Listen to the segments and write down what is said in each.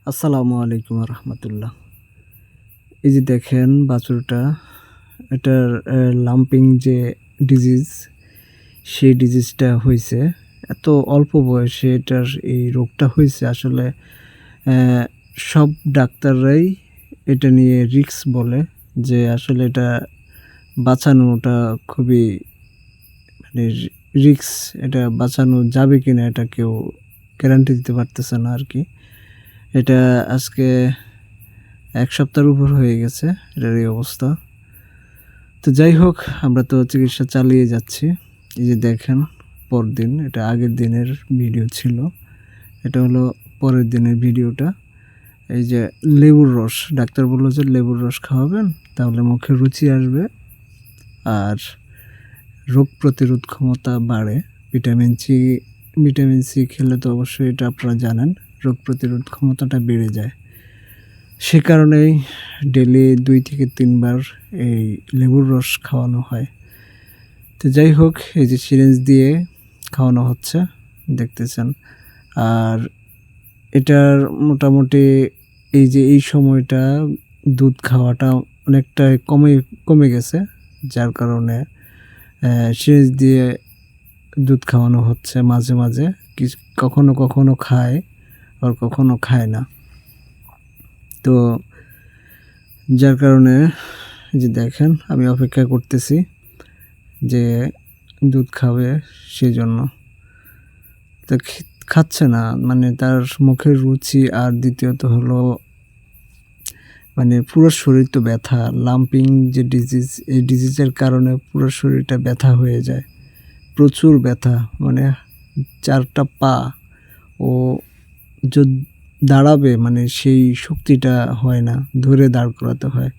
আসসালামু আলাইকুম রহমতুল্লাহ। এই যে দেখেন বাছুরটা, এটার লাম্পিং যে ডিজিজ, সেই ডিজিজটা হয়েছে। এত অল্প বয়সে এটার এই রোগটা হয়েছে। আসলে সব ডাক্তাররাই এটা নিয়ে রিস্ক বলে যে আসলে এটা বাঁচানোটা খুবই মানে রিস্ক। এটা বাঁচানো যাবে কিনা এটা কেউ গ্যারান্টি দিতে পারতেছে না আর কি। এটা আজকে ১ সপ্তাহের উপর হয়ে গেছে এটার এই অবস্থা। তো যাই হোক, আমরা তো চিকিৎসা চালিয়ে যাচ্ছি। এই যে দেখেন, পরদিন, এটা আগের দিনের ভিডিও ছিল, এটা হলো পরের দিনের ভিডিওটা। এই যে লেবুর রস, ডাক্তার বললো যে লেবুর রস খাওয়াবেন, তাহলে মুখে রুচি আসবে আর রোগ প্রতিরোধ ক্ষমতা বাড়ে। ভিটামিন সি খেলে তো অবশ্যই এটা আপনারা জানেন, রোগ প্রতিরোধ ক্ষমতাটা বেড়ে যায়। সে কারণেই ডেইলি ২ থেকে ৩ বার এই লেবুর রস খাওয়ানো হয়। তো যাই হোক, এই যে সিরিঞ্জ দিয়ে খাওয়ানো হচ্ছে, দেখতেছেন। আর এটার মোটামুটি এই যে এই সময়টা দুধ খাওয়াটা অনেকটা কমে গেছে, যার কারণে সিরিঞ্জ দিয়ে দুধ খাওয়ানো হচ্ছে মাঝে মাঝে। কখনো কখনো খায়, আর কখনো খায় না। তো যার কারণে যে দেখেন, আমি অপেক্ষা করতেছি যে দুধ খাবে, সেই জন্য। তো খাচ্ছে না, মানে তার মুখের রুচি। আর দ্বিতীয়ত হলো মানে পুরো শরীর তো ব্যথা। লাম্পিং যে ডিজিজ, এই ডিজিজের কারণে পুরো শরীরটা ব্যথা হয়ে যায়, প্রচুর ব্যথা। মানে 4টা পা ও দাঁড়াবে, মানে সেই শক্তিটা হয় না, ধরে দাঁড় করাতে হয়।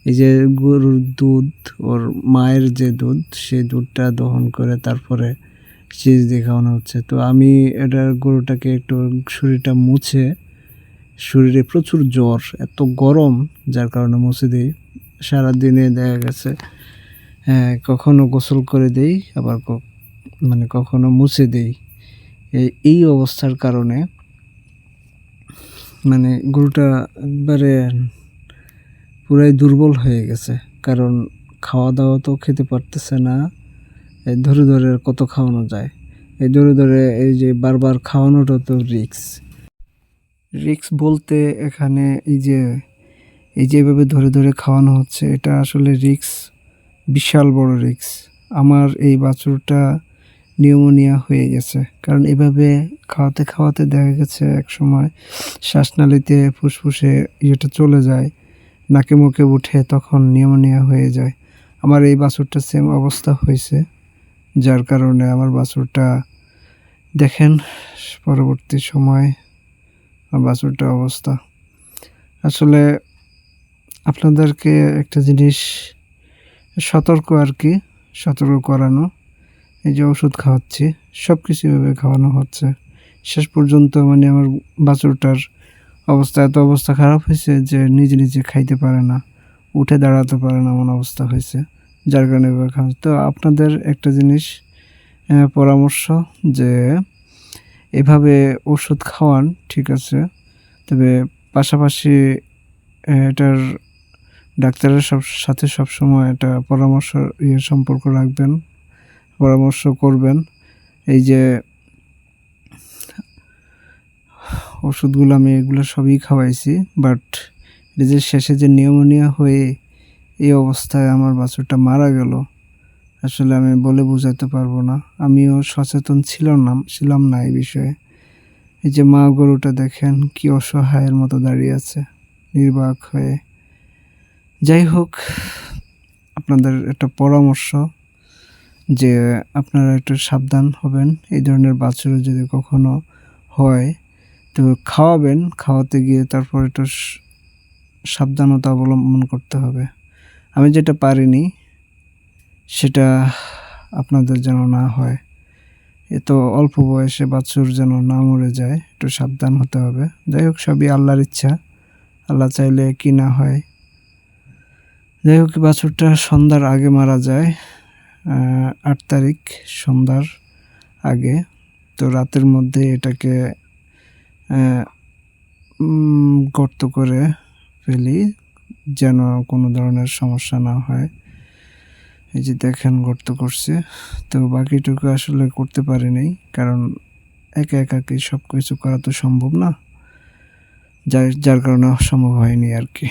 এই যে গরুর দুধ, ওর মায়ের যে দুধ, সেই দুধটা দহন করে তারপরে সিরিঞ্জ দিয়ে খাওয়ানো হচ্ছে। তো আমি এটা গরুটাকে একটু শরীরটা মুছে, শরীরে প্রচুর জ্বর, এত গরম, যার কারণে মুছে দিই। সারাদিনে দেখা গেছে কখনো গোসল করে দেই, আবার মানে কখনো মুছে দেই। এই অবস্থার কারণে মানে গরুটা একবারে পুরাই দুর্বল হয়ে গেছে। কারণ খাওয়া দাওয়া তো খেতে পারতেছে না। এই ধরে ধরে কত খাওয়ানো যায়? এই ধরে ধরে এই যে বারবার খাওয়ানোটা তো রিস্ক বলতে এখানে এই যে এভাবে ধরে ধরে খাওয়ানো হচ্ছে, এটা আসলে রিস্ক, বিশাল বড় রিস্ক। আমার এই বাছুরটা নিউমোনিয়া হয়ে গেছে, কারণ এভাবে খাওয়াতে খাওয়াতে দেখা গেছে এক সময় শ্বাসনালীতে ফুসফুসে ইয়েটা চলে যায়, নাকে মুখে উঠে, তখন নিউমোনিয়া হয়ে যায়। আমার এই বাছুরটা সেম অবস্থা হয়েছে, যার কারণে আমার বাছুরটা দেখেন পরবর্তী সময় আমার বাছুরটা অবস্থা। আসলে আপনাদেরকে একটা জিনিস সতর্ক আর কি, সতর্ক করানো। এই যে ওষুধ খাওয়াচ্ছি, সব কিছু এভাবে খাওয়ানো হচ্ছে। শেষ পর্যন্ত মানে আমার বাছুরটার এত অবস্থা খারাপ হয়েছে যে নিজে নিজে খাইতে পারে না, উঠে দাঁড়াতে পারে না, এমন অবস্থা হয়েছে, যার কারণে এভাবে খাওয়া। তো আপনাদের একটা জিনিস পরামর্শ, যে এভাবে ওষুধ খাওয়ান, ঠিক আছে, তবে পাশাপাশি এটার ডাক্তারের সাথে সবসময় এটা পরামর্শ সম্পর্ক রাখবেন, পরামর্শ করবেন। এই যে ওষুধগুলো আমি এগুলো সবই খাওয়াইছি, বাট এটা যে শেষে যে নিউমোনিয়া হয়ে এই অবস্থায় আমার বাছুরটা মারা গেল, আসলে আমি বলে বোঝাতে পারবো না। আমিও সচেতন ছিলাম না এই বিষয়ে। এই যে মা গরুটা দেখেন কি অসহায়ের মতো দাঁড়িয়ে আছে, নির্বাক হয়ে। যাই হোক, আপনাদের একটা পরামর্শ যে আপনারা একটু সাবধান হবেন। এই ধরনের বাছুর যদি কখনো হয়, তো খাওয়াবেন, খাওয়াতে গিয়ে তারপর একটু সাবধানতা অবলম্বন করতে হবে। আমি যেটা পারিনি সেটা আপনাদের যেন না হয়। এত অল্প বয়সে বাছুর যেন না মরে যায়, একটু সাবধান হতে হবে। যাই হোক, সবই আল্লাহর ইচ্ছা, আল্লাহ চাইলে কি না হয়। যাই হোক, বাছুরটা সন্ধ্যার আগে মারা যায়, 8 তারিখ সন্ধ্যার আগে। তো রাতের মধ্যে এটাকে গর্ত করে ফেলি যেন কোনো ধরনের সমস্যা না হয়। এই যে দেখেন গর্ত করছি, তো বাকিটুকু আসলে করতে পারি নাই, কারণ একা একা কি সব কিছু করা তো সম্ভব না, যার কারণে সম্ভব হয়নি আর কি।